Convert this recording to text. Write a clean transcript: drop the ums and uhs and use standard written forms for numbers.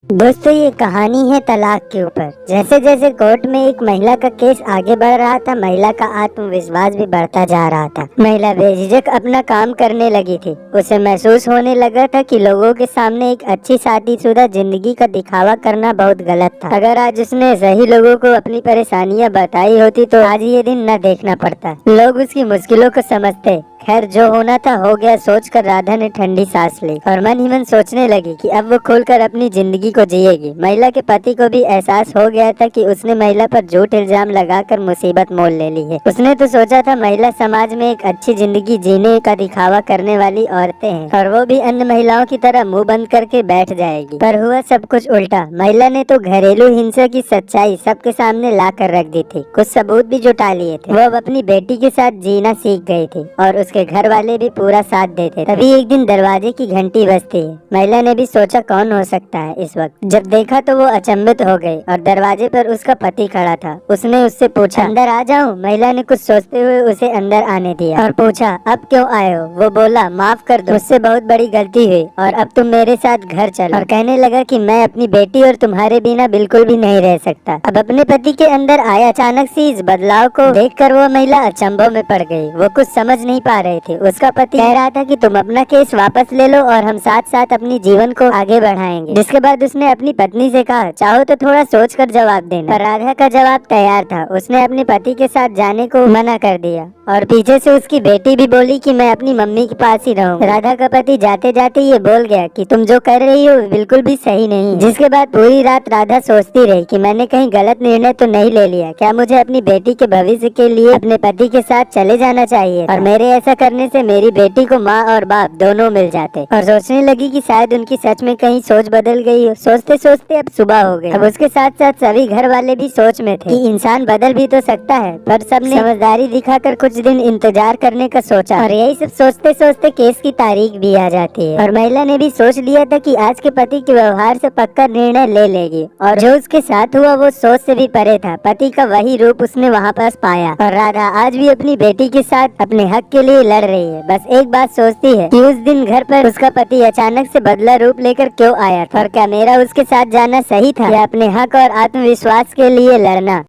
दोस्तों ये कहानी है तलाक के ऊपर। जैसे जैसे कोर्ट में एक महिला का केस आगे बढ़ रहा था, महिला का आत्मविश्वास भी बढ़ता जा रहा था। महिला बेझिझक अपना काम करने लगी थी। उसे महसूस होने लगा था कि लोगों के सामने एक अच्छी शादीशुदा जिंदगी का दिखावा करना बहुत गलत था। अगर आज उसने सही लोगों को अपनी परेशानियां बताई होती तो आज ये दिन न देखना पड़ता। लोग उसकी मुश्किलों को समझते। खैर, जो होना था हो गया सोचकर राधा ने ठंडी सांस ली और मन ही मन सोचने लगी कि अब वो खुलकर अपनी जिंदगी को जिएगी। महिला के पति को भी एहसास हो गया था कि उसने महिला पर झूठ इल्जाम लगाकर मुसीबत मोल ले ली है। उसने तो सोचा था महिला समाज में एक अच्छी जिंदगी जीने का दिखावा करने वाली औरतें हैं और वो भी अन्य महिलाओं की तरह मुंह बंद करके बैठ जाएगी, पर हुआ सब कुछ उल्टा। महिला ने तो घरेलू हिंसा की सच्चाई सबके सामने ला कर रख दी थी। कुछ सबूत भी जुटा लिए थे। वो अब अपनी बेटी के साथ जीना सीख गई थी और उसके घर वाले भी पूरा साथ देते। तभी एक दिन दरवाजे की घंटी बजती है। महिला ने भी सोचा कौन हो सकता है इस वक्त। जब देखा तो वो अचंभित हो गई और दरवाजे पर उसका पति खड़ा था। उसने उससे पूछा, अंदर आ जाऊं? महिला ने कुछ सोचते हुए उसे अंदर आने दिया और पूछा, अब क्यों आए हो? वो बोला, माफ कर दो, मुझसे बहुत बड़ी गलती हुई और अब तुम मेरे साथ घर चलो। और कहने लगा कि मैं अपनी बेटी और तुम्हारे बिना बिल्कुल भी नहीं रह सकता। अब अपने पति के अंदर आया अचानक से इस बदलाव को देखकर वो महिला अचंभों में पड़ गई। वो कुछ समझ नहीं पा रहे थे। उसका पति कह रहा था कि तुम अपना केस वापस ले लो और हम साथ साथ अपनी जीवन को आगे बढ़ाएंगे। जिसके बाद उसने अपनी पत्नी से कहा, चाहो तो थोड़ा सोचकर जवाब देना। पर राधा का जवाब तैयार था। उसने अपने पति के साथ जाने को मना कर दिया और पीछे से उसकी बेटी भी बोली कि मैं अपनी मम्मी के पास ही रहूं। राधा का पति जाते जाते ये बोल गया कि तुम जो कर रही हो बिल्कुल भी सही नहीं। जिसके बाद पूरी रात राधा सोचती रही कि मैंने कहीं गलत निर्णय तो नहीं ले लिया। क्या मुझे अपनी बेटी के भविष्य के लिए अपने पति के साथ चले जाना चाहिए और मेरे ऐसा करने से मेरी बेटी को माँ और बाप दोनों मिल जाते। और सोचने लगी कि शायद उनकी सच में कहीं सोच बदल गई हो। सोचते सोचते अब सुबह हो गई। अब उसके साथ साथ सभी घर वाले भी सोच में थे कि इंसान बदल भी तो सकता है। पर सबने समझदारी दिखाकर कुछ दिन इंतजार करने का सोचा और यही सब सोचते सोचते केस की तारीख भी आ जाती है। और महिला ने भी सोच लिया था कि आज के पति के व्यवहार से पक्का निर्णय ले लेगी। और जो उसके साथ हुआ वो सोच से भी परे था। पति का वही रूप उसने वहाँ पास पाया और राधा आज भी अपनी बेटी के साथ अपने हक के लिए लड़ रही है। बस एक बात सोचती है कि उस दिन घर पर उसका पति अचानक से बदला रूप लेकर क्यों आया था और क्या मेरा उसके साथ जाना सही था या अपने हक और आत्मविश्वास के लिए लड़ना।